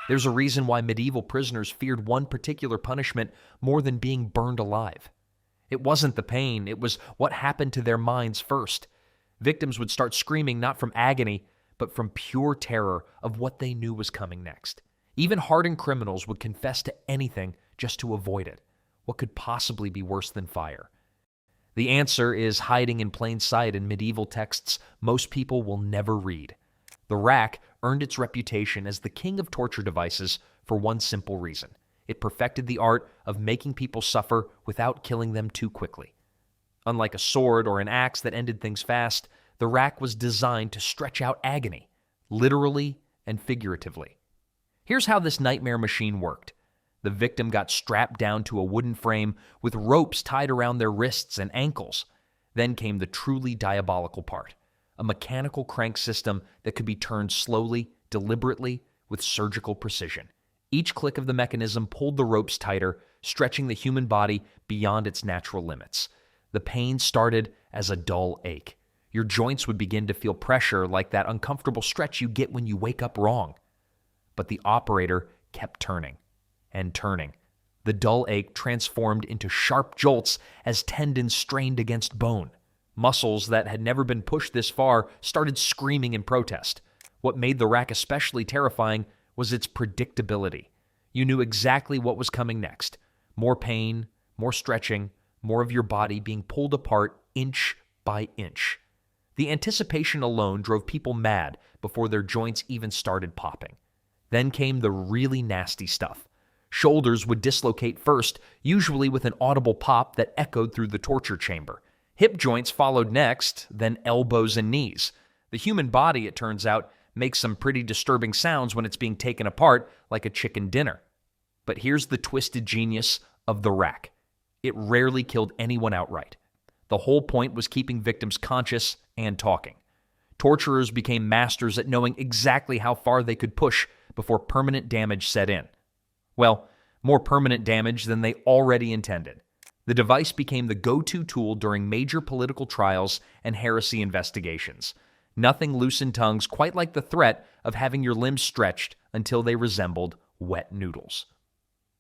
There's a reason why medieval prisoners feared one particular punishment more than being burned alive. It wasn't the pain, it was what happened to their minds first. Victims would start screaming not from agony, but from pure terror of what they knew was coming next. Even hardened criminals would confess to anything just to avoid it. What could possibly be worse than fire? The answer is hiding in plain sight in medieval texts most people will never read. The rack earned its reputation as the king of torture devices for one simple reason. It perfected the art of making people suffer without killing them too quickly. Unlike a sword or an axe that ended things fast, the rack was designed to stretch out agony, literally and figuratively. Here's how this nightmare machine worked. The victim got strapped down to a wooden frame with ropes tied around their wrists and ankles. Then came the truly diabolical part, a mechanical crank system that could be turned slowly, deliberately, with surgical precision. Each click of the mechanism pulled the ropes tighter, stretching the human body beyond its natural limits. The pain started as a dull ache. Your joints would begin to feel pressure like that uncomfortable stretch you get when you wake up wrong. But the operator kept turning and turning. The dull ache transformed into sharp jolts as tendons strained against bone. Muscles that had never been pushed this far started screaming in protest. What made the rack especially terrifying was its predictability. You knew exactly what was coming next. More pain, more stretching, more of your body being pulled apart inch by inch. The anticipation alone drove people mad before their joints even started popping. Then came the really nasty stuff. Shoulders would dislocate first, usually with an audible pop that echoed through the torture chamber. Hip joints followed next, then elbows and knees. The human body, it turns out, makes some pretty disturbing sounds when it's being taken apart like a chicken dinner. But here's the twisted genius of the rack. It rarely killed anyone outright. The whole point was keeping victims conscious and talking. Torturers became masters at knowing exactly how far they could push before permanent damage set in. Well, more permanent damage than they already intended. The device became the go-to tool during major political trials and heresy investigations. Nothing loosened tongues quite like the threat of having your limbs stretched until they resembled wet noodles.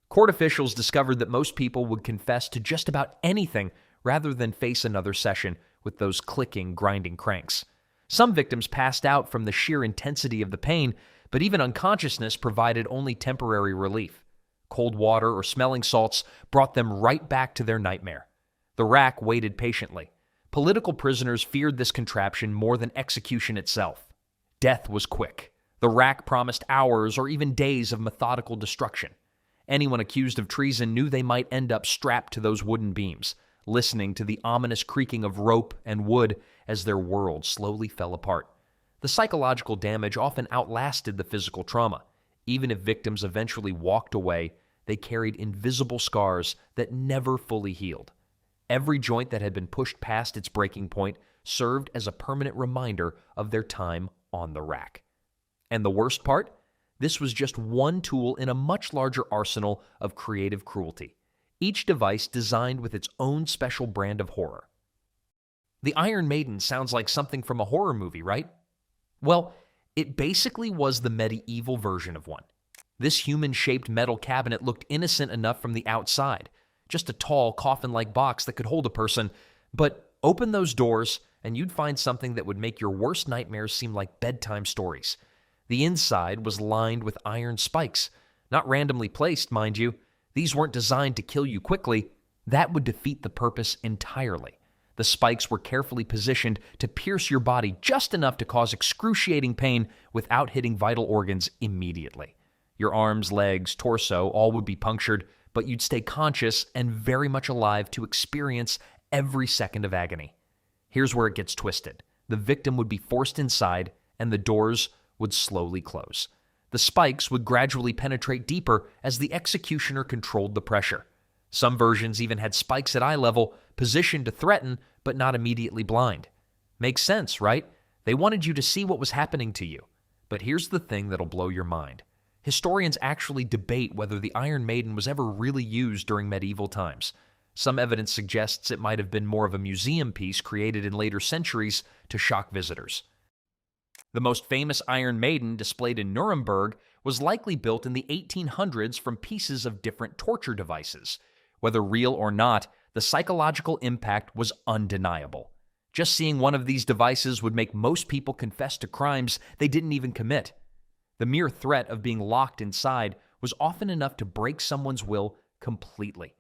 Court officials discovered that most people would confess to just about anything rather than face another session with those clicking, grinding cranks. Some victims passed out from the sheer intensity of the pain, but even unconsciousness provided only temporary relief. Cold water or smelling salts brought them right back to their nightmare. The rack waited patiently. Political prisoners feared this contraption more than execution itself. Death was quick. The rack promised hours or even days of methodical destruction. Anyone accused of treason knew they might end up strapped to those wooden beams, listening to the ominous creaking of rope and wood as their world slowly fell apart. The psychological damage often outlasted the physical trauma. Even if victims eventually walked away, they carried invisible scars that never fully healed. Every joint that had been pushed past its breaking point served as a permanent reminder of their time on the rack. And the worst part? This was just one tool in a much larger arsenal of creative cruelty, each device designed with its own special brand of horror. The Iron Maiden sounds like something from a horror movie, right? Well, it basically was the medieval version of one. This human-shaped metal cabinet looked innocent enough from the outside, just a tall, coffin-like box that could hold a person, but open those doors and you'd find something that would make your worst nightmares seem like bedtime stories. The inside was lined with iron spikes, not randomly placed, mind you. These weren't designed to kill you quickly. That would defeat the purpose entirely. The spikes were carefully positioned to pierce your body just enough to cause excruciating pain without hitting vital organs immediately. Your arms, legs, torso, all would be punctured, but you'd stay conscious and very much alive to experience every second of agony. Here's where it gets twisted. The victim would be forced inside, and the doors would slowly close. The spikes would gradually penetrate deeper as the executioner controlled the pressure. Some versions even had spikes at eye level, positioned to threaten, but not immediately blind. Makes sense, right? They wanted you to see what was happening to you. But here's the thing that'll blow your mind. Historians actually debate whether the Iron Maiden was ever really used during medieval times. Some evidence suggests it might have been more of a museum piece created in later centuries to shock visitors. The most famous Iron Maiden, displayed in Nuremberg, was likely built in the 1800s from pieces of different torture devices. Whether real or not, the psychological impact was undeniable. Just seeing one of these devices would make most people confess to crimes they didn't even commit. The mere threat of being locked inside was often enough to break someone's will completely.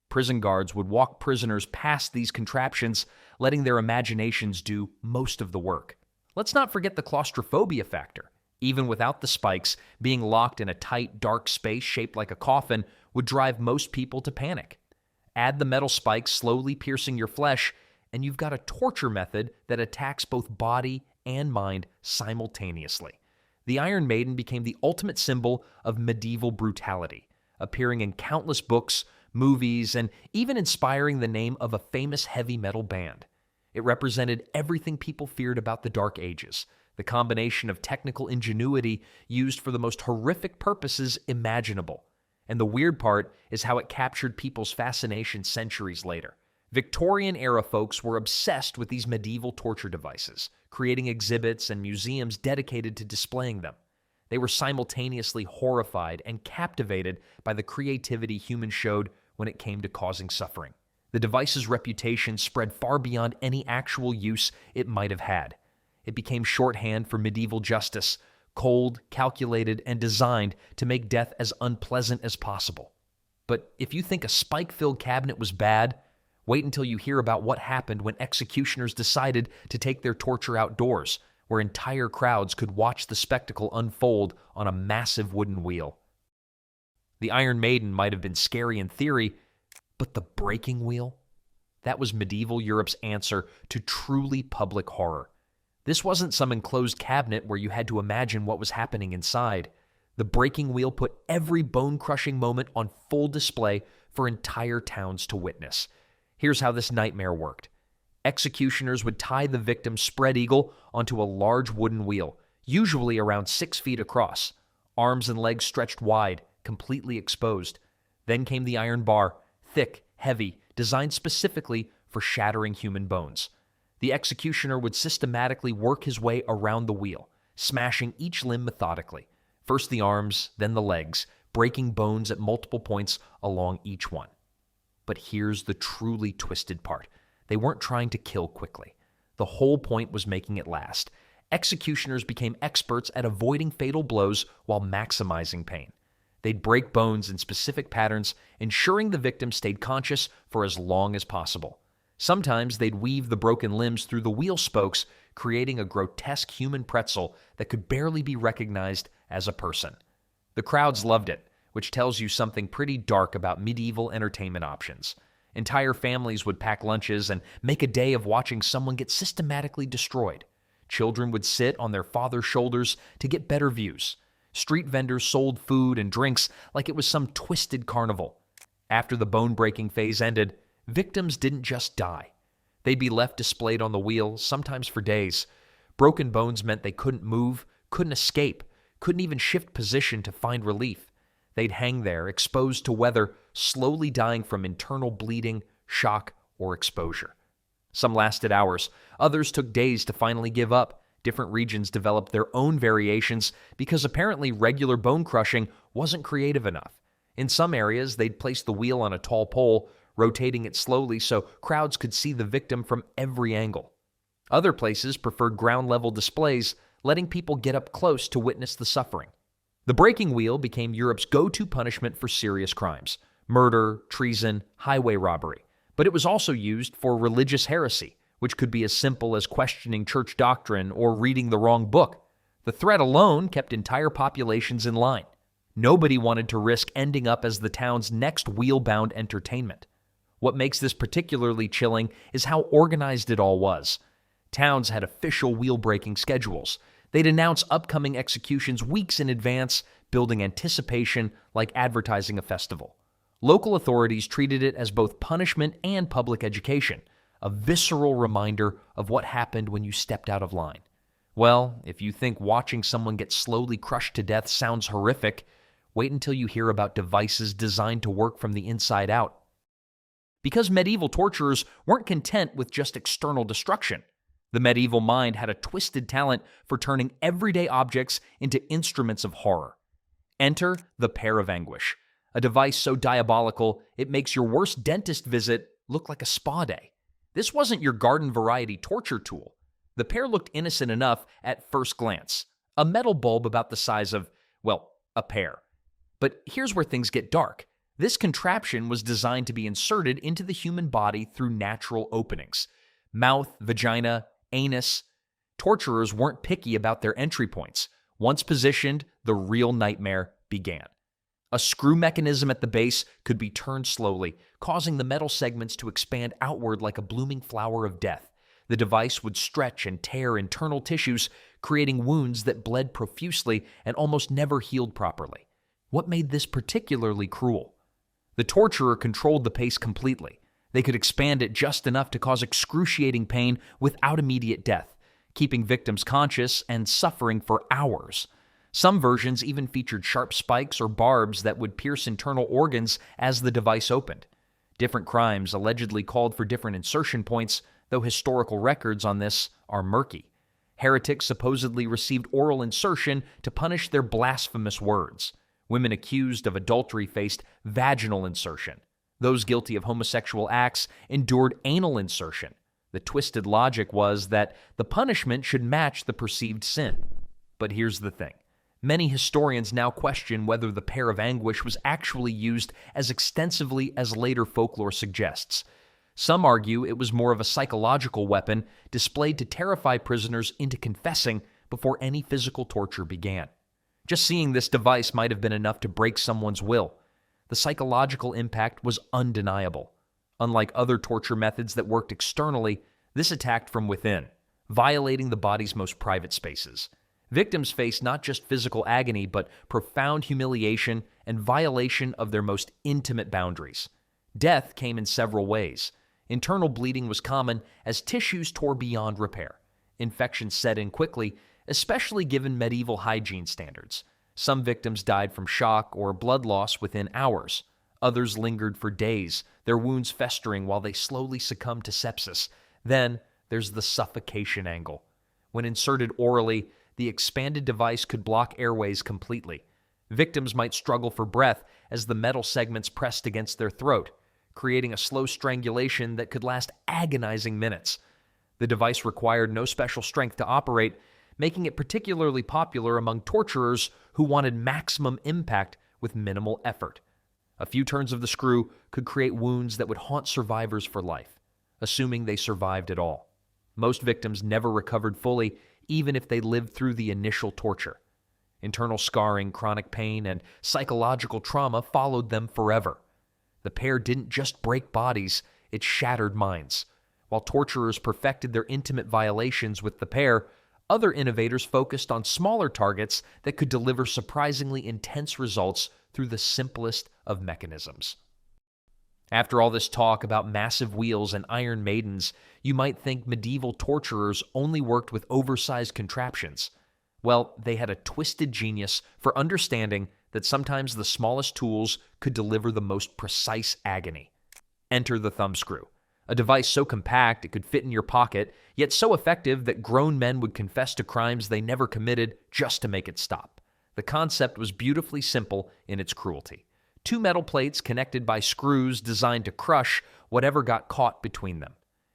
Prison guards would walk prisoners past these contraptions, letting their imaginations do most of the work. Let's not forget the claustrophobia factor. Even without the spikes, being locked in a tight, dark space shaped like a coffin would drive most people to panic. Add the metal spikes slowly piercing your flesh, and you've got a torture method that attacks both body and mind simultaneously. The Iron Maiden became the ultimate symbol of medieval brutality, appearing in countless books, movies, and even inspiring the name of a famous heavy metal band. It represented everything people feared about the Dark Ages, the combination of technical ingenuity used for the most horrific purposes imaginable. And the weird part is how it captured people's fascination centuries later. Victorian-era folks were obsessed with these medieval torture devices, creating exhibits and museums dedicated to displaying them. They were simultaneously horrified and captivated by the creativity humans showed when it came to causing suffering. The device's reputation spread far beyond any actual use it might have had. It became shorthand for medieval justice, cold, calculated, and designed to make death as unpleasant as possible. But if you think a spike-filled cabinet was bad, wait until you hear about what happened when executioners decided to take their torture outdoors, where entire crowds could watch the spectacle unfold on a massive wooden wheel. The Iron Maiden might have been scary in theory, but the breaking wheel? That was medieval Europe's answer to truly public horror. This wasn't some enclosed cabinet where you had to imagine what was happening inside. The breaking wheel put every bone-crushing moment on full display for entire towns to witness. Here's how this nightmare worked. Executioners would tie the victim spread eagle onto a large wooden wheel, usually around 6 feet across, arms and legs stretched wide, completely exposed. Then came the iron bar, thick, heavy, designed specifically for shattering human bones. The executioner would systematically work his way around the wheel, smashing each limb methodically. First the arms, then the legs, breaking bones at multiple points along each one. But here's the truly twisted part. They weren't trying to kill quickly. The whole point was making it last. Executioners became experts at avoiding fatal blows while maximizing pain. They'd break bones in specific patterns, ensuring the victim stayed conscious for as long as possible. Sometimes they'd weave the broken limbs through the wheel spokes, creating a grotesque human pretzel that could barely be recognized as a person. The crowds loved it, which tells you something pretty dark about medieval entertainment options. Entire families would pack lunches and make a day of watching someone get systematically destroyed. Children would sit on their father's shoulders to get better views. Street vendors sold food and drinks like it was some twisted carnival. After the bone-breaking phase ended, victims didn't just die. They'd be left displayed on the wheel, sometimes for days. Broken bones meant they couldn't move, couldn't escape, couldn't even shift position to find relief. They'd hang there, exposed to weather, slowly dying from internal bleeding, shock, or exposure. Some lasted hours. Others took days to finally give up. Different regions developed their own variations because apparently regular bone crushing wasn't creative enough. In some areas, they'd place the wheel on a tall pole, rotating it slowly so crowds could see the victim from every angle. Other places preferred ground-level displays, letting people get up close to witness the suffering. The breaking wheel became Europe's go-to punishment for serious crimes: murder, treason, highway robbery. But it was also used for religious heresy, which could be as simple as questioning church doctrine or reading the wrong book. The threat alone kept entire populations in line. Nobody wanted to risk ending up as the town's next wheel-bound entertainment. What makes this particularly chilling is how organized it all was. Towns had official wheel-breaking schedules. They'd announce upcoming executions weeks in advance, building anticipation like advertising a festival. Local authorities treated it as both punishment and public education, a visceral reminder of what happened when you stepped out of line. Well, if you think watching someone get slowly crushed to death sounds horrific, wait until you hear about devices designed to work from the inside out. Because medieval torturers weren't content with just external destruction. The medieval mind had a twisted talent for turning everyday objects into instruments of horror. Enter the Pair of Anguish, a device so diabolical it makes your worst dentist visit look like a spa day. This wasn't your garden variety torture tool. The pair looked innocent enough at first glance. A metal bulb about the size of, well, a pear. But here's where things get dark. This contraption was designed to be inserted into the human body through natural openings. Mouth, vagina, anus. Torturers weren't picky about their entry points. Once positioned, the real nightmare began. A screw mechanism at the base could be turned slowly, causing the metal segments to expand outward like a blooming flower of death. The device would stretch and tear internal tissues, creating wounds that bled profusely and almost never healed properly. What made this particularly cruel? The torturer controlled the pace completely. They could expand it just enough to cause excruciating pain without immediate death, keeping victims conscious and suffering for hours. Some versions even featured sharp spikes or barbs that would pierce internal organs as the device opened. Different crimes allegedly called for different insertion points, though historical records on this are murky. Heretics supposedly received oral insertion to punish their blasphemous words. Women accused of adultery faced vaginal insertion. Those guilty of homosexual acts endured anal insertion. The twisted logic was that the punishment should match the perceived sin. But here's the thing. Many historians now question whether the Pair of Anguish was actually used as extensively as later folklore suggests. Some argue it was more of a psychological weapon displayed to terrify prisoners into confessing before any physical torture began. Just seeing this device might have been enough to break someone's will. The psychological impact was undeniable. Unlike other torture methods that worked externally, this attacked from within, violating the body's most private spaces. Victims faced not just physical agony, but profound humiliation and violation of their most intimate boundaries. Death came in several ways. Internal bleeding was common as tissues tore beyond repair. Infections set in quickly, especially given medieval hygiene standards. Some victims died from shock or blood loss within hours. Others lingered for days, their wounds festering while they slowly succumbed to sepsis. Then there's the suffocation angle. When inserted orally, the expanded device could block airways completely. Victims might struggle for breath as the metal segments pressed against their throat, creating a slow strangulation that could last agonizing minutes. The device required no special strength to operate, making it particularly popular among torturers who wanted maximum impact with minimal effort. A few turns of the screw could create wounds that would haunt survivors for life, assuming they survived at all. Most victims never recovered fully, even if they lived through the initial torture. Internal scarring, chronic pain, and psychological trauma followed them forever. The pair didn't just break bodies, it shattered minds. While torturers perfected their intimate violations with the pair, other innovators focused on smaller targets that could deliver surprisingly intense results through the simplest of mechanisms. After all this talk about massive wheels and Iron Maidens, you might think medieval torturers only worked with oversized contraptions. Well, they had a twisted genius for understanding that sometimes the smallest tools could deliver the most precise agony. Enter the Thumbcrew, a device so compact it could fit in your pocket, yet so effective that grown men would confess to crimes they never committed just to make it stop. The concept was beautifully simple in its cruelty. 2 metal plates connected by screws designed to crush whatever got caught between them.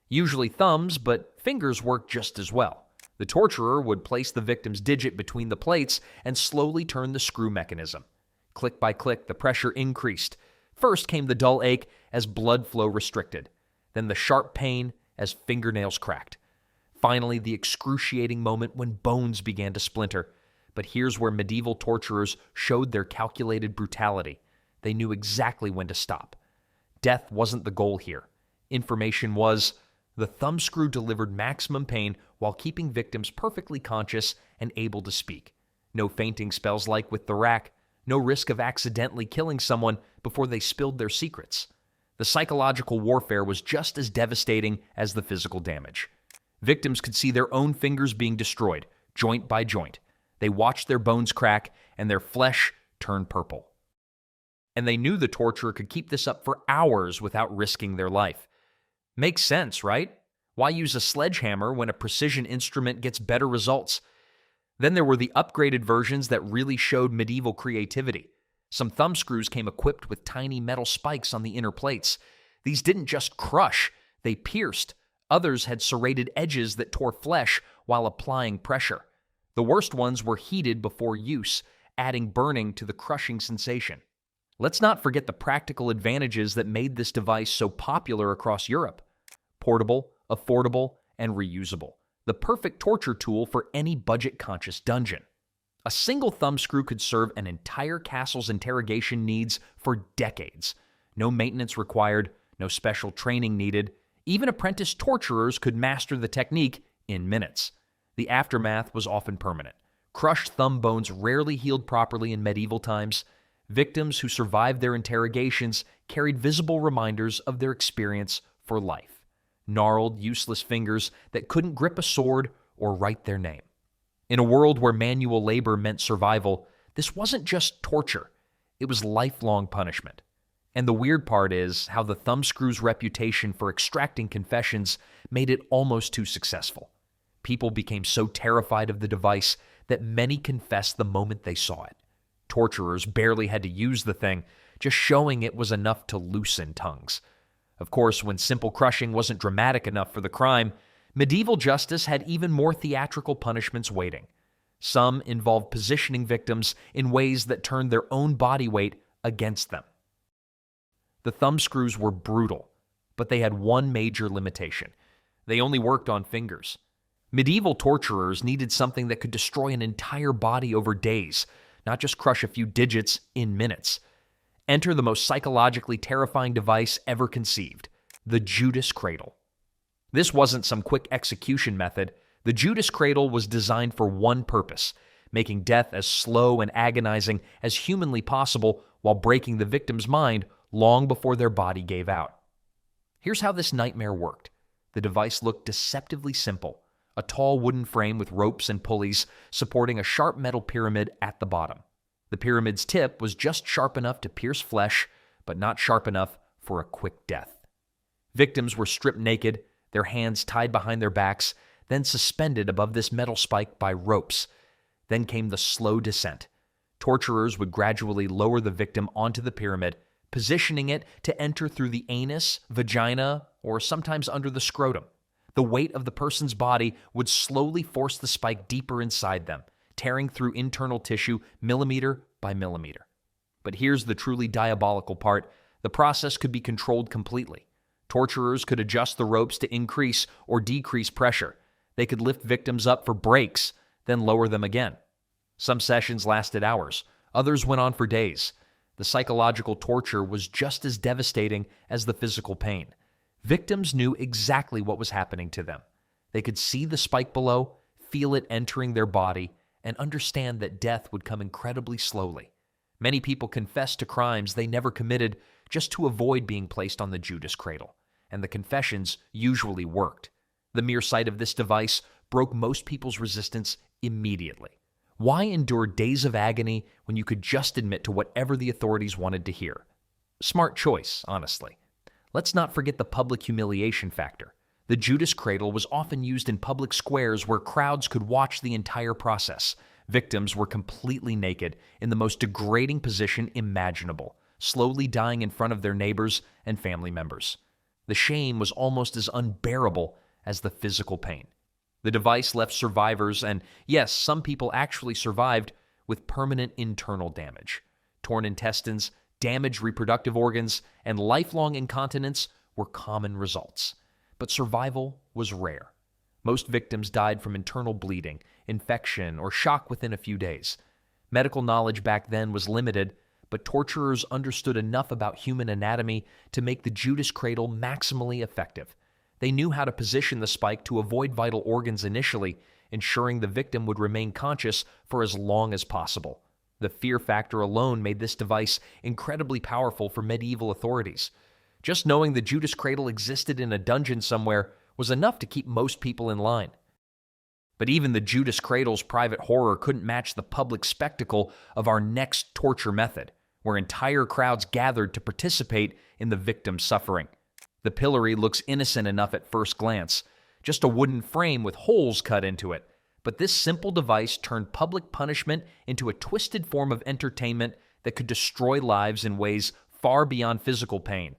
Usually thumbs, but fingers worked just as well. The torturer would place the victim's digit between the plates and slowly turn the screw mechanism. Click by click, the pressure increased. First came the dull ache as blood flow restricted, then the sharp pain as fingernails cracked. Finally, the excruciating moment when bones began to splinter. But here's where medieval torturers showed their calculated brutality. They knew exactly when to stop. Death wasn't the goal here. Information was. The Thumbcrew delivered maximum pain while keeping victims perfectly conscious and able to speak. No fainting spells like with the rack. No risk of accidentally killing someone before they spilled their secrets. The psychological warfare was just as devastating as the physical damage. Victims could see their own fingers being destroyed, joint by joint. They watched their bones crack and their flesh turn purple. And they knew the torturer could keep this up for hours without risking their life. Makes sense, right? Why use a sledgehammer when a precision instrument gets better results? Then there were the upgraded versions that really showed medieval creativity. Some thumbscrews came equipped with tiny metal spikes on the inner plates. These didn't just crush, they pierced. Others had serrated edges that tore flesh while applying pressure. The worst ones were heated before use, adding burning to the crushing sensation. Let's not forget the practical advantages that made this device so popular across Europe. Portable, affordable, and reusable. The perfect torture tool for any budget-conscious dungeon. A single thumbscrew could serve an entire castle's interrogation needs for decades. No maintenance required, no special training needed. Even apprentice torturers could master the technique in minutes. The aftermath was often permanent. Crushed thumb bones rarely healed properly in medieval times. Victims who survived their interrogations carried visible reminders of their experience for life. Gnarled, useless fingers that couldn't grip a sword or write their name. In a world where manual labor meant survival, this wasn't just torture. It was lifelong punishment. And the weird part is how the thumbscrew's reputation for extracting confessions made it almost too successful. People became so terrified of the device that many confessed the moment they saw it. Torturers barely had to use the thing, just showing it was enough to loosen tongues. Of course, when simple crushing wasn't dramatic enough for the crime, medieval justice had even more theatrical punishments waiting. Some involved positioning victims in ways that turned their own body weight against them. The thumbscrews were brutal, but they had one major limitation. They only worked on fingers. Medieval torturers needed something that could destroy an entire body over days, not just crush a few digits in minutes. Enter the most psychologically terrifying device ever conceived, the Judas Cradle. This wasn't some quick execution method. The Judas Cradle was designed for one purpose, making death as slow and agonizing as humanly possible while breaking the victim's mind long before their body gave out. Here's how this nightmare worked. The device looked deceptively simple. A tall wooden frame with ropes and pulleys supporting a sharp metal pyramid at the bottom. The pyramid's tip was just sharp enough to pierce flesh, but not sharp enough for a quick death. Victims were stripped naked, their hands tied behind their backs, then suspended above this metal spike by ropes. Then came the slow descent. Torturers would gradually lower the victim onto the pyramid, positioning it to enter through the anus, vagina, or sometimes under the scrotum. The weight of the person's body would slowly force the spike deeper inside them, tearing through internal tissue millimeter by millimeter. But here's the truly diabolical part. The process could be controlled completely. Torturers could adjust the ropes to increase or decrease pressure. They could lift victims up for breaks, then lower them again. Some sessions lasted hours. Others went on for days. The psychological torture was just as devastating as the physical pain. Victims knew exactly what was happening to them. They could see the spike below, feel it entering their body, and understand that death would come incredibly slowly. Many people confessed to crimes they never committed just to avoid being placed on the Judas Cradle, and the confessions usually worked. The mere sight of this device broke most people's resistance immediately. Why endure days of agony when you could just admit to whatever the authorities wanted to hear? Smart choice, honestly. Let's not forget the public humiliation factor. The Judas Cradle was often used in public squares where crowds could watch the entire process. Victims were completely naked, in the most degrading position imaginable, slowly dying in front of their neighbors and family members. The shame was almost as unbearable as the physical pain. The device left survivors, and yes, some people actually survived, with permanent internal damage. Torn intestines, damaged reproductive organs, and lifelong incontinence were common results. But survival was rare. Most victims died from internal bleeding, infection, or shock within a few days. Medical knowledge back then was limited, but torturers understood enough about human anatomy to make the Judas Cradle maximally effective. They knew how to position the spike to avoid vital organs initially, ensuring the victim would remain conscious for as long as possible. The fear factor alone made this device incredibly powerful for medieval authorities. Just knowing the Judas Cradle existed in a dungeon somewhere was enough to keep most people in line. But even the Judas Cradle's private horror couldn't match the public spectacle of our next torture method, where entire crowds gathered to participate in the victim's suffering. The pillory looks innocent enough at first glance, just a wooden frame with holes cut into it. But this simple device turned public punishment into a twisted form of entertainment that could destroy lives in ways far beyond physical pain.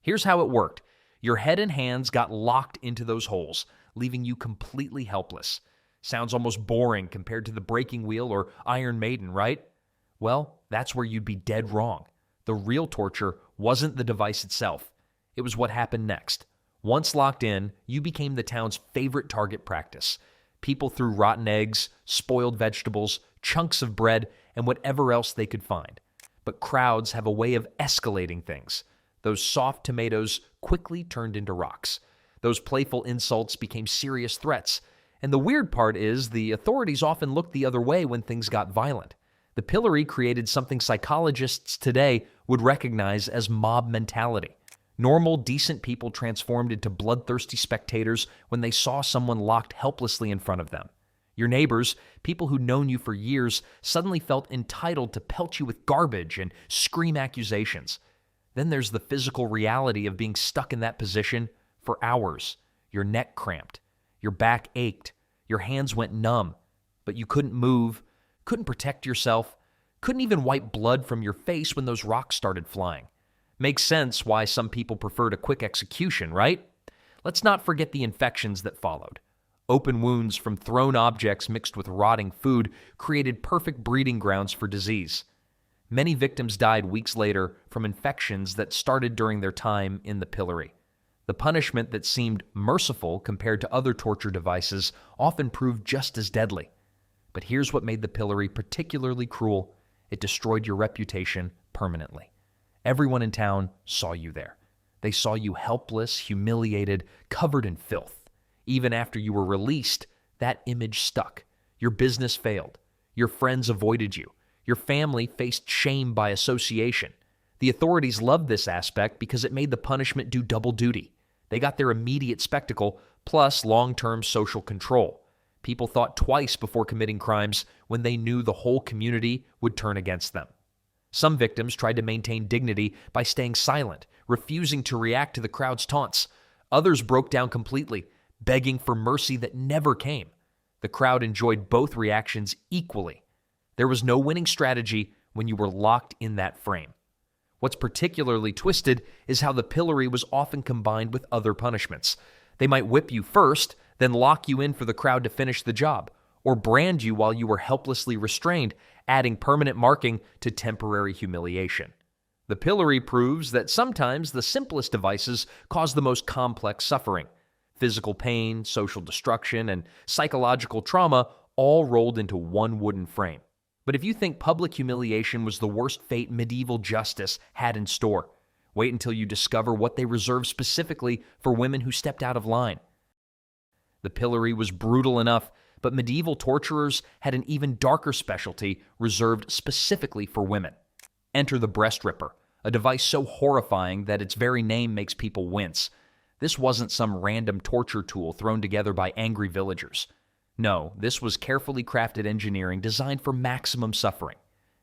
Here's how it worked. Your head and hands got locked into those holes, leaving you completely helpless. Sounds almost boring compared to the breaking wheel or Iron Maiden, right? Well, that's where you'd be dead wrong. The real torture wasn't the device itself. It was what happened next. Once locked in, you became the town's favorite target practice. People threw rotten eggs, spoiled vegetables, chunks of bread, and whatever else they could find. But crowds have a way of escalating things. Those soft tomatoes quickly turned into rocks. Those playful insults became serious threats. And the weird part is the authorities often looked the other way when things got violent. The Pillery created something psychologists today would recognize as mob mentality. Normal, decent people transformed into bloodthirsty spectators when they saw someone locked helplessly in front of them. Your neighbors, people who'd known you for years, suddenly felt entitled to pelt you with garbage and scream accusations. Then there's the physical reality of being stuck in that position for hours. Your neck cramped, your back ached, your hands went numb, but you couldn't move, couldn't protect yourself, couldn't even wipe blood from your face when those rocks started flying. Makes sense why some people preferred a quick execution, right? Let's not forget the infections that followed. Open wounds from thrown objects mixed with rotting food created perfect breeding grounds for disease. Many victims died weeks later from infections that started during their time in the Pillery. The punishment that seemed merciful compared to other torture devices often proved just as deadly. But here's what made the Pillery particularly cruel. It destroyed your reputation permanently. Everyone in town saw you there. They saw you helpless, humiliated, covered in filth. Even after you were released, that image stuck. Your business failed. Your friends avoided you. Your family faced shame by association. The authorities loved this aspect because it made the punishment do double duty. They got their immediate spectacle plus long-term social control. People thought twice before committing crimes when they knew the whole community would turn against them. Some victims tried to maintain dignity by staying silent, refusing to react to the crowd's taunts. Others broke down completely, begging for mercy that never came. The crowd enjoyed both reactions equally. There was no winning strategy when you were locked in that frame. What's particularly twisted is how the Pillery was often combined with other punishments. They might whip you first, then lock you in for the crowd to finish the job, or brand you while you were helplessly restrained, adding permanent marking to temporary humiliation. The Pillery proves that sometimes the simplest devices cause the most complex suffering. Physical pain, social destruction, and psychological trauma all rolled into one wooden frame. But if you think public humiliation was the worst fate medieval justice had in store, wait until you discover what they reserved specifically for women who stepped out of line. The Pillery was brutal enough, but medieval torturers had an even darker specialty reserved specifically for women. Enter the breast ripper, a device so horrifying that its very name makes people wince. This wasn't some random torture tool thrown together by angry villagers. No, this was carefully crafted engineering designed for maximum suffering.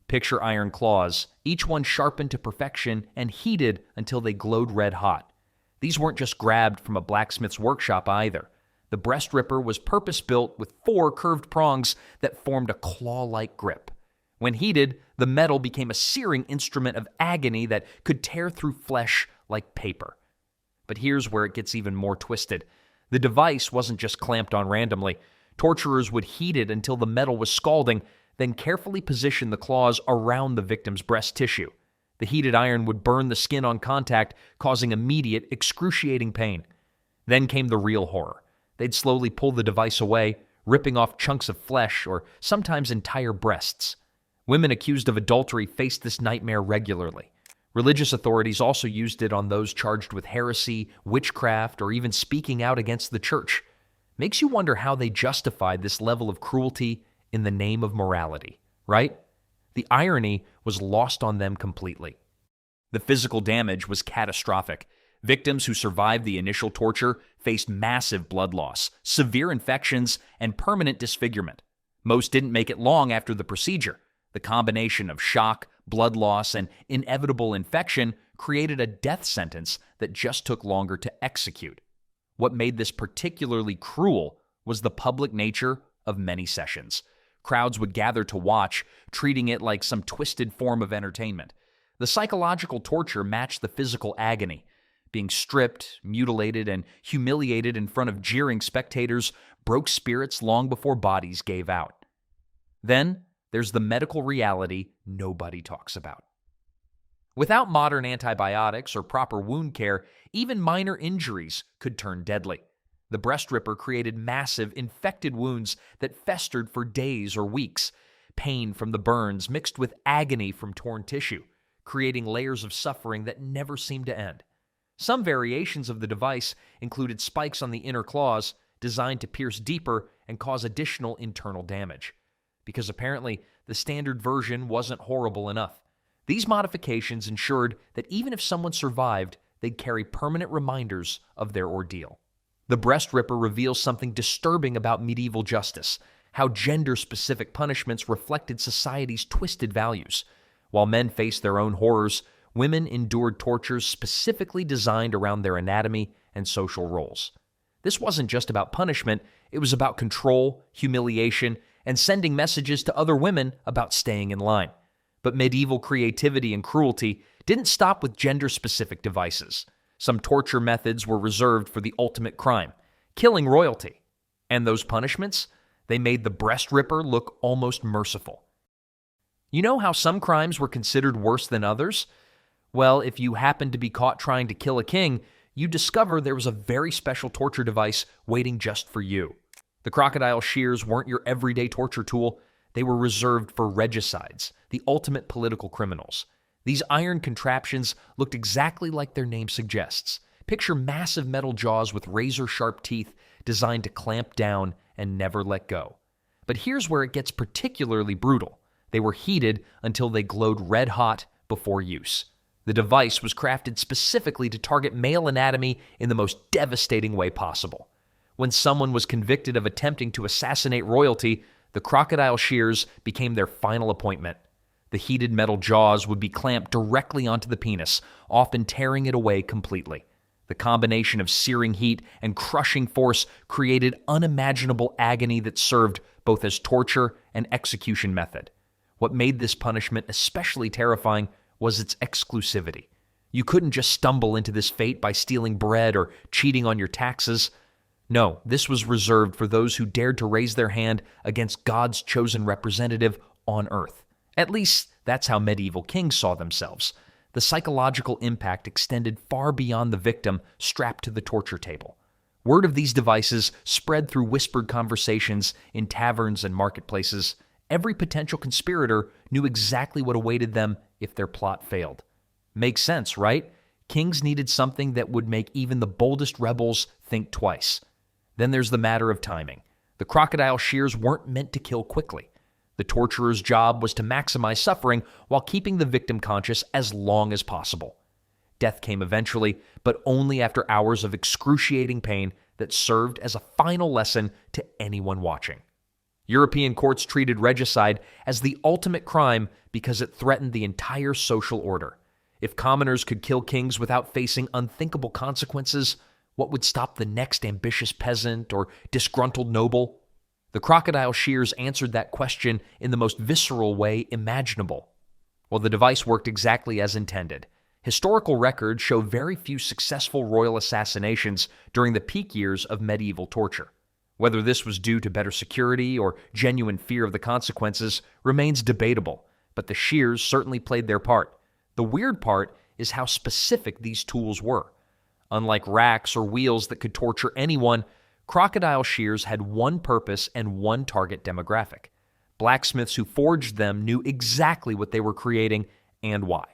Picture iron claws, each one sharpened to perfection and heated until they glowed red hot. These weren't just grabbed from a blacksmith's workshop either. The breast ripper was purpose-built with 4 curved prongs that formed a claw-like grip. When heated, the metal became a searing instrument of agony that could tear through flesh like paper. But here's where it gets even more twisted. The device wasn't just clamped on randomly. Torturers would heat it until the metal was scalding, then carefully position the claws around the victim's breast tissue. The heated iron would burn the skin on contact, causing immediate, excruciating pain. Then came the real horror. They'd slowly pull the device away, ripping off chunks of flesh or sometimes entire breasts. Women accused of adultery faced this nightmare regularly. Religious authorities also used it on those charged with heresy, witchcraft, or even speaking out against the church. Makes you wonder how they justified this level of cruelty in the name of morality, right? The irony was lost on them completely. The physical damage was catastrophic. Victims who survived the initial torture faced massive blood loss, severe infections, and permanent disfigurement. Most didn't make it long after the procedure. The combination of shock, blood loss, and inevitable infection created a death sentence that just took longer to execute. What made this particularly cruel was the public nature of many sessions. Crowds would gather to watch, treating it like some twisted form of entertainment. The psychological torture matched the physical agony. Being stripped, mutilated, and humiliated in front of jeering spectators broke spirits long before bodies gave out. Then, there's the medical reality nobody talks about. Without modern antibiotics or proper wound care, even minor injuries could turn deadly. The breast ripper created massive, infected wounds that festered for days or weeks. Pain from the burns mixed with agony from torn tissue, creating layers of suffering that never seemed to end. Some variations of the device included spikes on the inner claws, designed to pierce deeper and cause additional internal damage. Because apparently, the standard version wasn't horrible enough. These modifications ensured that even if someone survived, they'd carry permanent reminders of their ordeal. The breast ripper reveals something disturbing about medieval justice, how gender-specific punishments reflected society's twisted values. While men faced their own horrors, women endured tortures specifically designed around their anatomy and social roles. This wasn't just about punishment, it was about control, humiliation, and sending messages to other women about staying in line. But medieval creativity and cruelty didn't stop with gender-specific devices. Some torture methods were reserved for the ultimate crime, killing royalty. And those punishments? They made the breast ripper look almost merciful. You know how some crimes were considered worse than others? Well, if you happened to be caught trying to kill a king, you discover there was a very special torture device waiting just for you. The crocodile shears weren't your everyday torture tool. They were reserved for regicides, the ultimate political criminals. These iron contraptions looked exactly like their name suggests. Picture massive metal jaws with razor-sharp teeth designed to clamp down and never let go. But here's where it gets particularly brutal. They were heated until they glowed red-hot before use. The device was crafted specifically to target male anatomy in the most devastating way possible. When someone was convicted of attempting to assassinate royalty, the crocodile shears became their final appointment. The heated metal jaws would be clamped directly onto the penis, often tearing it away completely. The combination of searing heat and crushing force created unimaginable agony that served both as torture and execution method. What made this punishment especially terrifying was its exclusivity. You couldn't just stumble into this fate by stealing bread or cheating on your taxes. No, this was reserved for those who dared to raise their hand against God's chosen representative on earth. At least, that's how medieval kings saw themselves. The psychological impact extended far beyond the victim strapped to the torture table. Word of these devices spread through whispered conversations in taverns and marketplaces. Every potential conspirator knew exactly what awaited them if their plot failed. Makes sense, right? Kings needed something that would make even the boldest rebels think twice. Then there's the matter of timing. The crocodile shears weren't meant to kill quickly. The torturer's job was to maximize suffering while keeping the victim conscious as long as possible. Death came eventually, but only after hours of excruciating pain that served as a final lesson to anyone watching. European courts treated regicide as the ultimate crime because it threatened the entire social order. If commoners could kill kings without facing unthinkable consequences, what would stop the next ambitious peasant or disgruntled noble? The crocodile shears answered that question in the most visceral way imaginable. Well, the device worked exactly as intended. Historical records show very few successful royal assassinations during the peak years of medieval torture. Whether this was due to better security or genuine fear of the consequences remains debatable, but the shears certainly played their part. The weird part is how specific these tools were. Unlike racks or wheels that could torture anyone, crocodile shears had one purpose and one target demographic. Blacksmiths who forged them knew exactly what they were creating and why.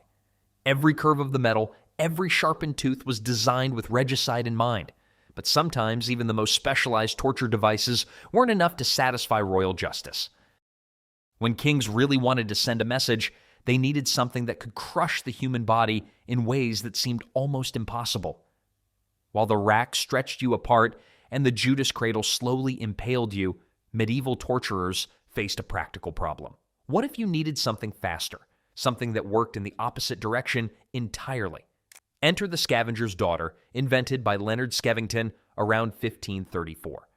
Every curve of the metal, every sharpened tooth was designed with regicide in mind. But sometimes even the most specialized torture devices weren't enough to satisfy royal justice. When kings really wanted to send a message, they needed something that could crush the human body in ways that seemed almost impossible. While the rack stretched you apart and the Judas Cradle slowly impaled you, medieval torturers faced a practical problem. What if you needed something faster, something that worked in the opposite direction entirely? Enter the Scavengers Daughter, invented by Leonard Skevington around 1534.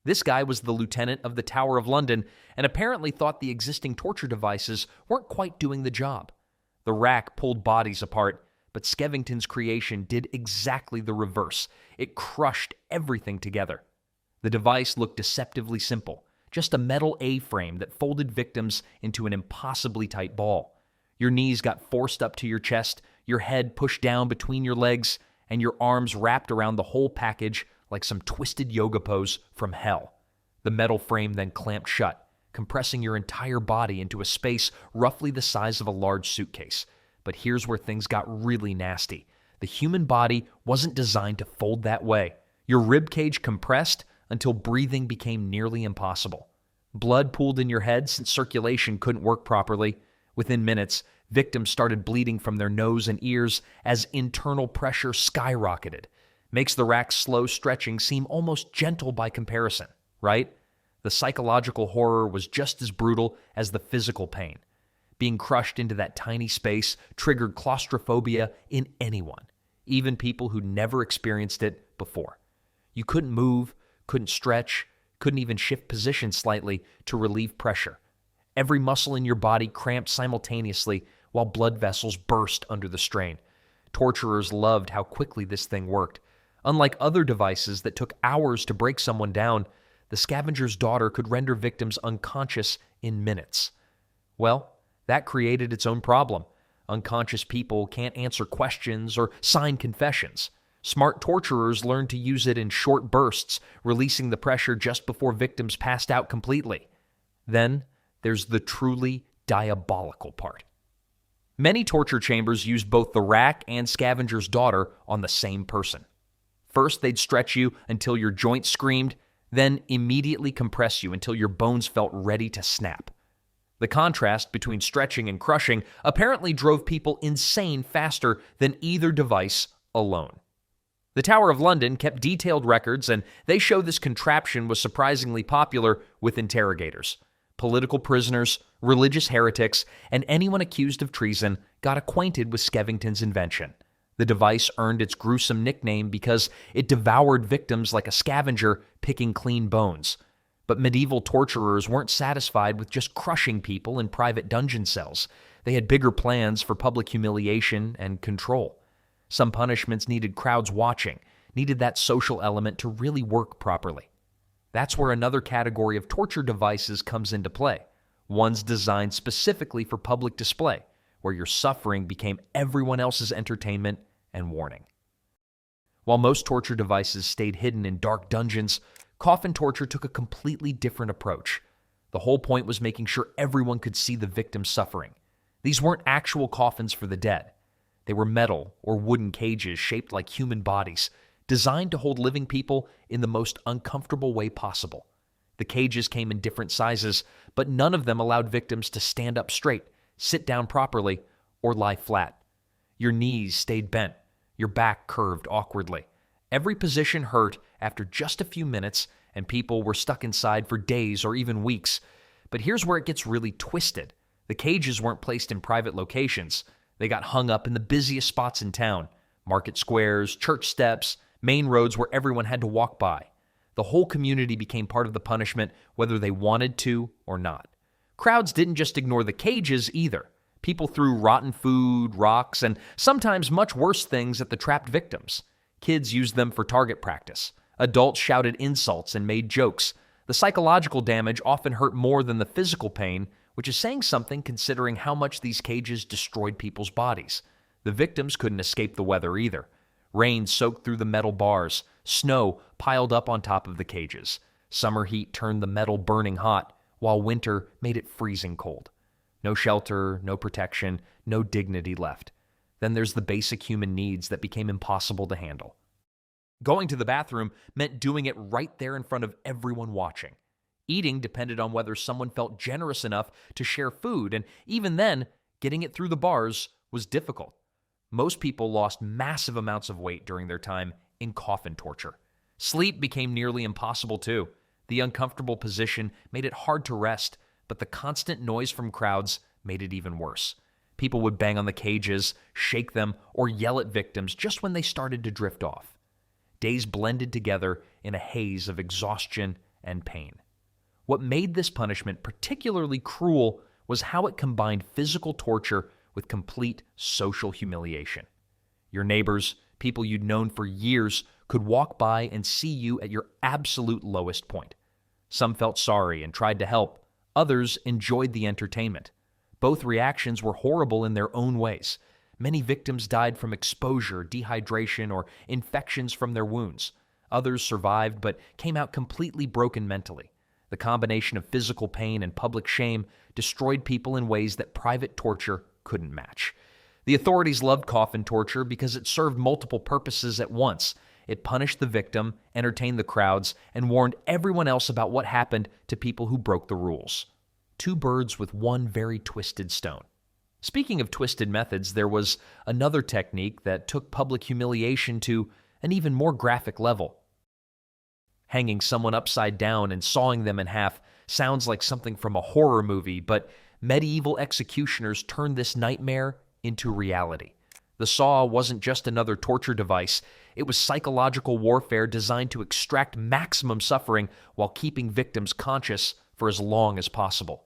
This guy was the lieutenant of the Tower of London and apparently thought the existing torture devices weren't quite doing the job. The rack pulled bodies apart, but Skevington's creation did exactly the reverse. It crushed everything together. The device looked deceptively simple, just a metal A-frame that folded victims into an impossibly tight ball. Your knees got forced up to your chest, your head pushed down between your legs, and your arms wrapped around the whole package like some twisted yoga pose from hell. The metal frame then clamped shut, compressing your entire body into a space roughly the size of a large suitcase. But here's where things got really nasty. The human body wasn't designed to fold that way. Your ribcage compressed until breathing became nearly impossible. Blood pooled in your head since circulation couldn't work properly. Within minutes, victims started bleeding from their nose and ears as internal pressure skyrocketed. Makes the rack's slow stretching seem almost gentle by comparison, right? The psychological horror was just as brutal as the physical pain. Being crushed into that tiny space triggered claustrophobia in anyone, even people who'd never experienced it before. You couldn't move, couldn't stretch, couldn't even shift position slightly to relieve pressure. Every muscle in your body cramped simultaneously while blood vessels burst under the strain. Torturers loved how quickly this thing worked. Unlike other devices that took hours to break someone down, the Scavenger's Daughter could render victims unconscious in minutes. Well, that created its own problem. Unconscious people can't answer questions or sign confessions. Smart torturers learned to use it in short bursts, releasing the pressure just before victims passed out completely. Then, there's the truly diabolical part. Many torture chambers used both the rack and Scavenger's Daughter on the same person. First, they'd stretch you until your joints screamed, then immediately compress you until your bones felt ready to snap. The contrast between stretching and crushing apparently drove people insane faster than either device alone. The Tower of London kept detailed records, and they show this contraption was surprisingly popular with interrogators. Political prisoners, religious heretics, and anyone accused of treason got acquainted with Skevington's invention. The device earned its gruesome nickname because it devoured victims like a scavenger picking clean bones. But medieval torturers weren't satisfied with just crushing people in private dungeon cells. They had bigger plans for public humiliation and control. Some punishments needed crowds watching, needed that social element to really work properly. That's where another category of torture devices comes into play, ones designed specifically for public display, where your suffering became everyone else's entertainment and warning. While most torture devices stayed hidden in dark dungeons, Coffin Torture took a completely different approach. The whole point was making sure everyone could see the victim's suffering. These weren't actual coffins for the dead. They were metal or wooden cages shaped like human bodies, designed to hold living people in the most uncomfortable way possible. The cages came in different sizes, but none of them allowed victims to stand up straight, sit down properly, or lie flat. Your knees stayed bent, your back curved awkwardly. Every position hurt after just a few minutes, and people were stuck inside for days or even weeks. But here's where it gets really twisted. The cages weren't placed in private locations. They got hung up in the busiest spots in town, market squares, church steps, main roads where everyone had to walk by. The whole community became part of the punishment, whether they wanted to or not. Crowds didn't just ignore the cages either. People threw rotten food, rocks, and sometimes much worse things at the trapped victims. Kids used them for target practice. Adults shouted insults and made jokes. The psychological damage often hurt more than the physical pain, which is saying something considering how much these cages destroyed people's bodies. The victims couldn't escape the weather either. Rain soaked through the metal bars. Snow piled up on top of the cages. Summer heat turned the metal burning hot, while winter made it freezing cold. No shelter, no protection, no dignity left. Then there's the basic human needs that became impossible to handle. Going to the bathroom meant doing it right there in front of everyone watching. Eating depended on whether someone felt generous enough to share food, and even then, getting it through the bars was difficult. Most people lost massive amounts of weight during their time in coffin torture. Sleep became nearly impossible too. The uncomfortable position made it hard to rest, but the constant noise from crowds made it even worse. People would bang on the cages, shake them, or yell at victims just when they started to drift off. Days blended together in a haze of exhaustion and pain. What made this punishment particularly cruel was how it combined physical torture with complete social humiliation. Your neighbors, people you'd known for years, could walk by and see you at your absolute lowest point. Some felt sorry and tried to help. Others enjoyed the entertainment. Both reactions were horrible in their own ways. Many victims died from exposure, dehydration, or infections from their wounds. Others survived but came out completely broken mentally. The combination of physical pain and public shame destroyed people in ways that private torture couldn't match. The authorities loved coffin torture because it served multiple purposes at once. It punished the victim, entertained the crowds, and warned everyone else about what happened to people who broke the rules. Two birds with one very twisted stone. Speaking of twisted methods, there was another technique that took public humiliation to an even more graphic level. Hanging someone upside down and sawing them in half sounds like something from a horror movie, but medieval executioners turned this nightmare into reality. The saw wasn't just another torture device. It was psychological warfare designed to extract maximum suffering while keeping victims conscious for as long as possible.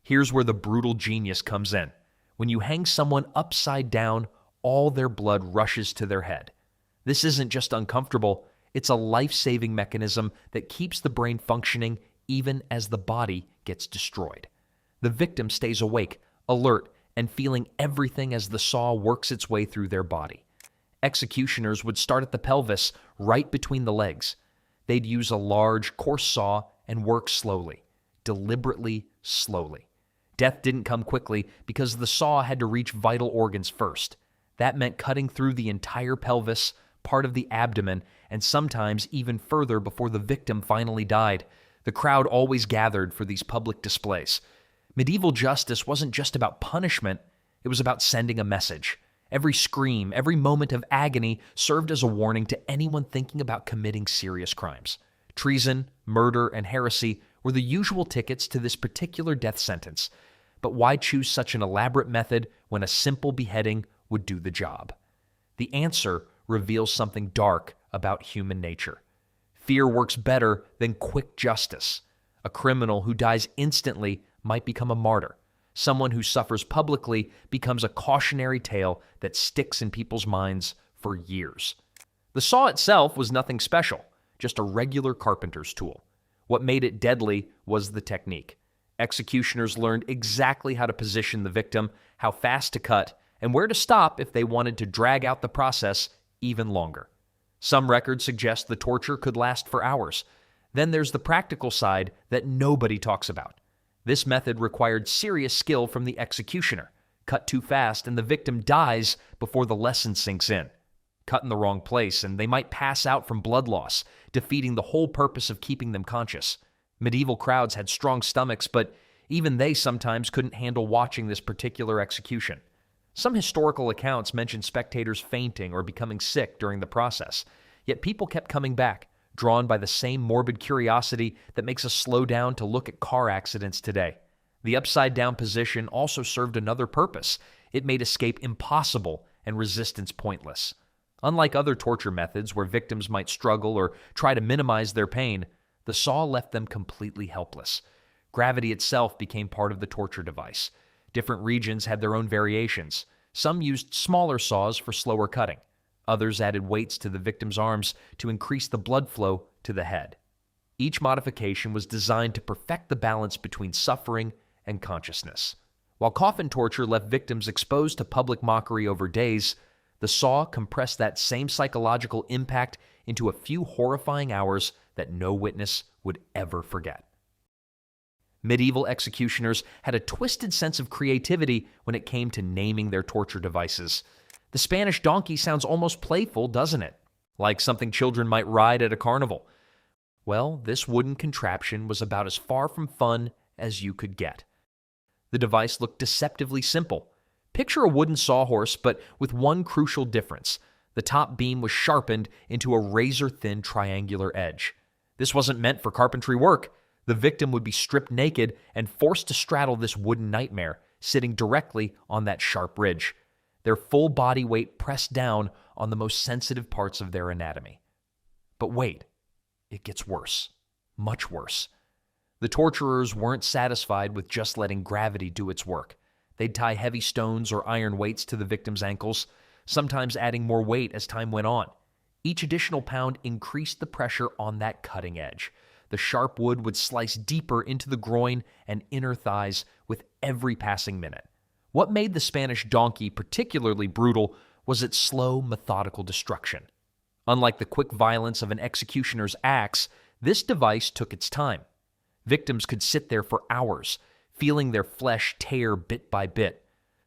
Here's where the brutal genius comes in. When you hang someone upside down, all their blood rushes to their head. This isn't just uncomfortable, it's a life-saving mechanism that keeps the brain functioning even as the body gets destroyed. The victim stays awake, alert, and feeling everything as the saw works its way through their body. Executioners would start at the pelvis, right between the legs. They'd use a large, coarse saw and work slowly, deliberately slowly. Death didn't come quickly because the saw had to reach vital organs first. That meant cutting through the entire pelvis, part of the abdomen, and sometimes even further before the victim finally died. The crowd always gathered for these public displays. Medieval justice wasn't just about punishment, it was about sending a message. Every scream, every moment of agony served as a warning to anyone thinking about committing serious crimes. Treason, murder, and heresy were the usual tickets to this particular death sentence. But why choose such an elaborate method when a simple beheading would do the job? The answer reveals something dark about human nature. Fear works better than quick justice. A criminal who dies instantly might become a martyr. Someone who suffers publicly becomes a cautionary tale that sticks in people's minds for years. The saw itself was nothing special, just a regular carpenter's tool. What made it deadly was the technique. Executioners learned exactly how to position the victim, how fast to cut, and where to stop if they wanted to drag out the process even longer. Some records suggest the torture could last for hours. Then there's the practical side that nobody talks about. This method required serious skill from the executioner. Cut too fast and the victim dies before the lesson sinks in. Cut in the wrong place and they might pass out from blood loss, defeating the whole purpose of keeping them conscious. Medieval crowds had strong stomachs, but even they sometimes couldn't handle watching this particular execution. Some historical accounts mention spectators fainting or becoming sick during the process, yet people kept coming back, drawn by the same morbid curiosity that makes us slow down to look at car accidents today. The upside-down position also served another purpose. It made escape impossible and resistance pointless. Unlike other torture methods where victims might struggle or try to minimize their pain, the saw left them completely helpless. Gravity itself became part of the torture device. Different regions had their own variations. Some used smaller saws for slower cutting. Others added weights to the victim's arms to increase the blood flow to the head. Each modification was designed to perfect the balance between suffering and consciousness. While coffin torture left victims exposed to public mockery over days, the saw compressed that same psychological impact into a few horrifying hours that no witness would ever forget. Medieval executioners had a twisted sense of creativity when it came to naming their torture devices. The Spanish donkey sounds almost playful, doesn't it? Like something children might ride at a carnival. Well, this wooden contraption was about as far from fun as you could get. The device looked deceptively simple. Picture a wooden sawhorse, but with one crucial difference. The top beam was sharpened into a razor-thin triangular edge. This wasn't meant for carpentry work. The victim would be stripped naked and forced to straddle this wooden nightmare, sitting directly on that sharp ridge. Their full body weight pressed down on the most sensitive parts of their anatomy. But wait, it gets worse. much worse. The torturers weren't satisfied with just letting gravity do its work. They'd tie heavy stones or iron weights to the victim's ankles, sometimes adding more weight as time went on. Each additional pound increased the pressure on that cutting edge. The sharp wood would slice deeper into the groin and inner thighs with every passing minute. What made the Spanish donkey particularly brutal was its slow, methodical destruction. Unlike the quick violence of an executioner's axe, this device took its time. Victims could sit there for hours, feeling their flesh tear bit by bit.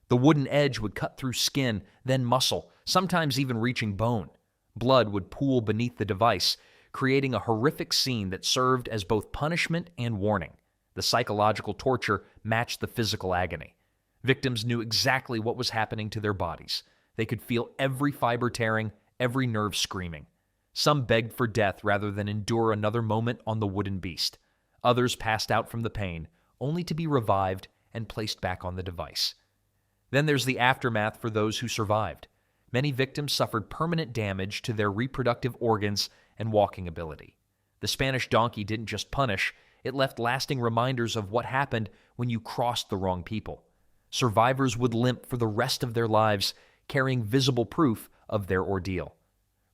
The wooden edge would cut through skin, then muscle, sometimes even reaching bone. Blood would pool beneath the device, creating a horrific scene that served as both punishment and warning. The psychological torture matched the physical agony. Victims knew exactly what was happening to their bodies. They could feel every fiber tearing, every nerve screaming. Some begged for death rather than endure another moment on the wooden beast. Others passed out from the pain, only to be revived and placed back on the device. Then there's the aftermath for those who survived. Many victims suffered permanent damage to their reproductive organs and walking ability. The Spanish donkey didn't just punish, it left lasting reminders of what happened when you crossed the wrong people. Survivors would limp for the rest of their lives, carrying visible proof of their ordeal.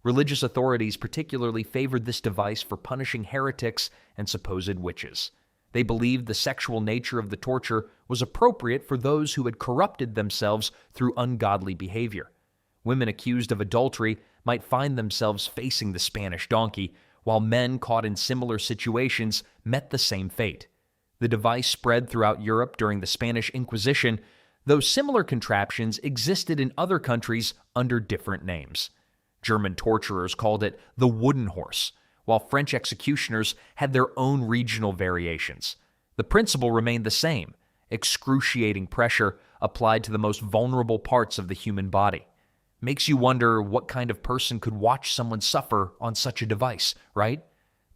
Religious authorities particularly favored this device for punishing heretics and supposed witches. They believed the sexual nature of the torture was appropriate for those who had corrupted themselves through ungodly behavior. Women accused of adultery might find themselves facing the Spanish donkey, while men caught in similar situations met the same fate. The device spread throughout Europe during the Spanish Inquisition, though similar contraptions existed in other countries under different names. German torturers called it the wooden horse, while French executioners had their own regional variations. The principle remained the same: excruciating pressure applied to the most vulnerable parts of the human body. Makes you wonder what kind of person could watch someone suffer on such a device, right?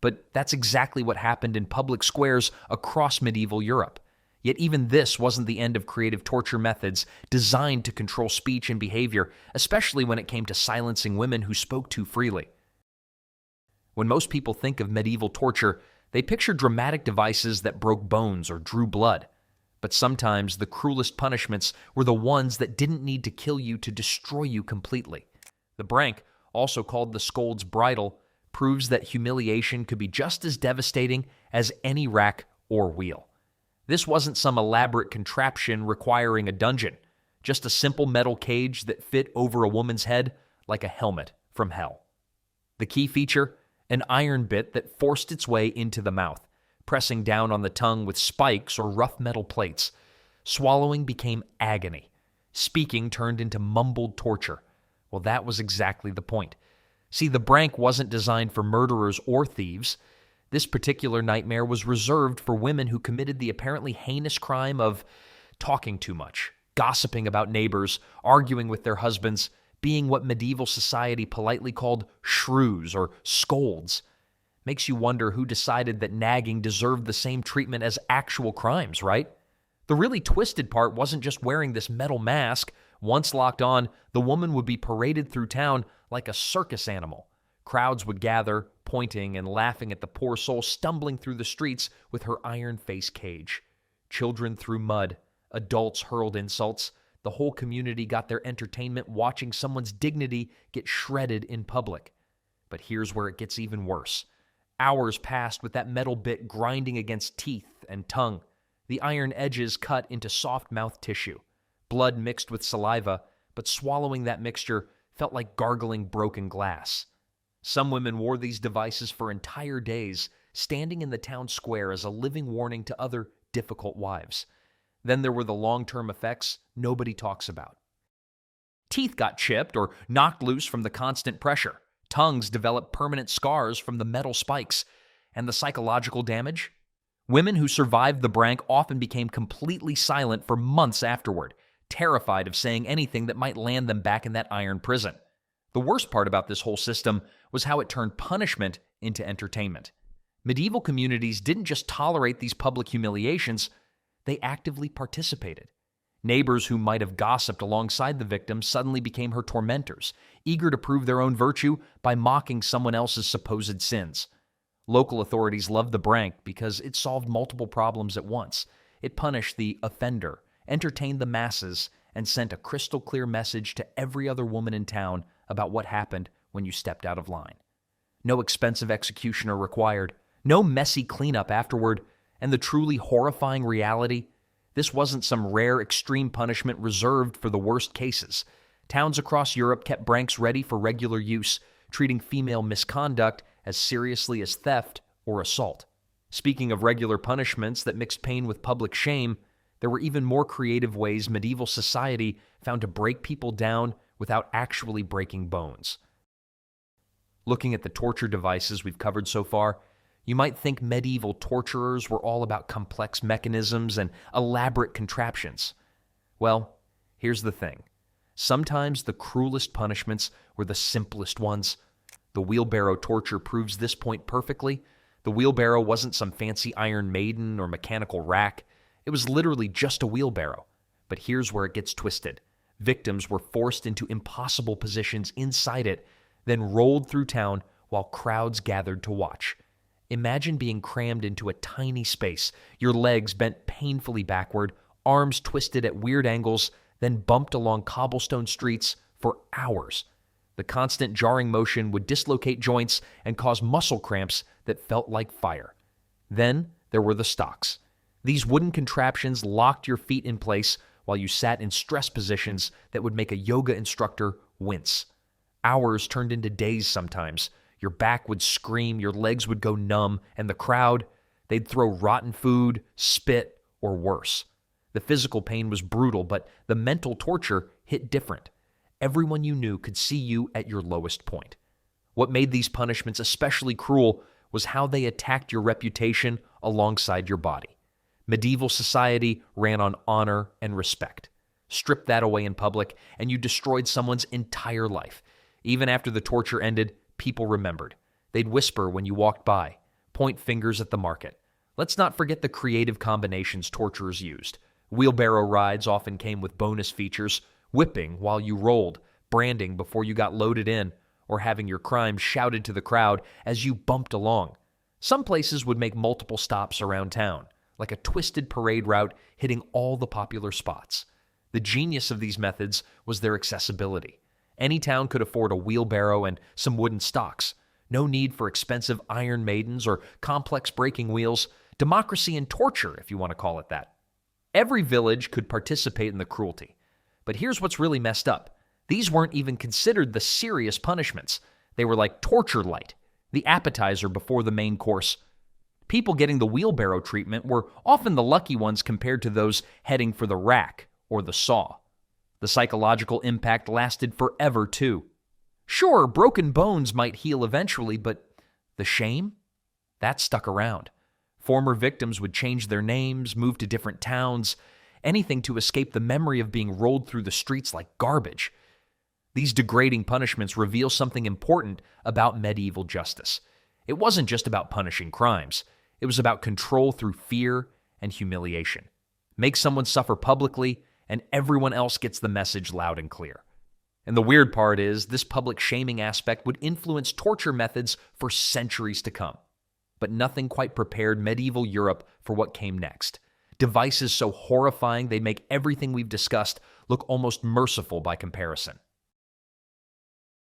But that's exactly what happened in public squares across medieval Europe. Yet even this wasn't the end of creative torture methods designed to control speech and behavior, especially when it came to silencing women who spoke too freely. When most people think of medieval torture, they picture dramatic devices that broke bones or drew blood. But sometimes the cruelest punishments were the ones that didn't need to kill you to destroy you completely. The brank, also called the scold's bridle, proves that humiliation could be just as devastating as any rack or wheel. This wasn't some elaborate contraption requiring a dungeon, just a simple metal cage that fit over a woman's head like a helmet from hell. The key feature? An iron bit that forced its way into the mouth, pressing down on the tongue with spikes or rough metal plates. Swallowing became agony. Speaking turned into mumbled torture. Well, that was exactly the point. See, the brank wasn't designed for murderers or thieves. This particular nightmare was reserved for women who committed the apparently heinous crime of talking too much, gossiping about neighbors, arguing with their husbands, being what medieval society politely called shrews or scolds. Makes you wonder who decided that nagging deserved the same treatment as actual crimes, right? The really twisted part wasn't just wearing this metal mask. Once locked on, the woman would be paraded through town like a circus animal. Crowds would gather, pointing and laughing at the poor soul stumbling through the streets with her iron face cage. Children threw mud. Adults hurled insults. The whole community got their entertainment watching someone's dignity get shredded in public. But here's where it gets even worse. Hours passed with that metal bit grinding against teeth and tongue. The iron edges cut into soft mouth tissue. Blood mixed with saliva, but swallowing that mixture felt like gargling broken glass. Some women wore these devices for entire days, standing in the town square as a living warning to other difficult wives. Then there were the long-term effects nobody talks about. Teeth got chipped or knocked loose from the constant pressure. Tongues developed permanent scars from the metal spikes. And the psychological damage? Women who survived the brank often became completely silent for months afterward, terrified of saying anything that might land them back in that iron prison. The worst part about this whole system was how it turned punishment into entertainment. Medieval communities didn't just tolerate these public humiliations, they actively participated. Neighbors who might have gossiped alongside the victim suddenly became her tormentors, eager to prove their own virtue by mocking someone else's supposed sins. Local authorities loved the brank because it solved multiple problems at once. It punished the offender, entertained the masses, and sent a crystal clear message to every other woman in town about what happened when you stepped out of line. No expensive executioner required, no messy cleanup afterward, and the truly horrifying reality: this wasn't some rare extreme punishment reserved for the worst cases. Towns across Europe kept branks ready for regular use, treating female misconduct as seriously as theft or assault. Speaking of regular punishments that mixed pain with public shame, there were even more creative ways medieval society found to break people down without actually breaking bones. Looking at the torture devices we've covered so far, you might think medieval torturers were all about complex mechanisms and elaborate contraptions. Well, here's the thing. Sometimes the cruelest punishments were the simplest ones. The wheelbarrow torture proves this point perfectly. The wheelbarrow wasn't some fancy Iron Maiden or mechanical rack. It was literally just a wheelbarrow. But here's where it gets twisted. Victims were forced into impossible positions inside it, then rolled through town while crowds gathered to watch. Imagine being crammed into a tiny space, your legs bent painfully backward, arms twisted at weird angles, then bumped along cobblestone streets for hours. The constant jarring motion would dislocate joints and cause muscle cramps that felt like fire. Then there were the stocks. These wooden contraptions locked your feet in place while you sat in stress positions that would make a yoga instructor wince. Hours turned into days sometimes. Your back would scream, your legs would go numb, and the crowd, they'd throw rotten food, spit, or worse. The physical pain was brutal, but the mental torture hit different. Everyone you knew could see you at your lowest point. What made these punishments especially cruel was how they attacked your reputation alongside your body. Medieval society ran on honor and respect. Strip that away in public, and you destroyed someone's entire life. Even after the torture ended, people remembered. They'd whisper when you walked by, point fingers at the market. Let's not forget the creative combinations torturers used. Wheelbarrow rides often came with bonus features: whipping while you rolled, branding before you got loaded in, or having your crimes shouted to the crowd as you bumped along. Some places would make multiple stops around town, like a twisted parade route hitting all the popular spots. The genius of these methods was their accessibility. Any town could afford a wheelbarrow and some wooden stocks. No need for expensive Iron Maidens or complex breaking wheels. Democracy in torture, if you want to call it that. Every village could participate in the cruelty. But here's what's really messed up. These weren't even considered the serious punishments. They were like torture light, the appetizer before the main course. People getting the wheelbarrow treatment were often the lucky ones compared to those heading for the rack or the saw. The psychological impact lasted forever, too. Sure, broken bones might heal eventually, but the shame? That stuck around. Former victims would change their names, move to different towns, anything to escape the memory of being rolled through the streets like garbage. These degrading punishments reveal something important about medieval justice. It wasn't just about punishing crimes. It was about control through fear and humiliation. Make someone suffer publicly, and everyone else gets the message loud and clear. And the weird part is, this public shaming aspect would influence torture methods for centuries to come. But nothing quite prepared medieval Europe for what came next. Devices so horrifying they'd make everything we've discussed look almost merciful by comparison.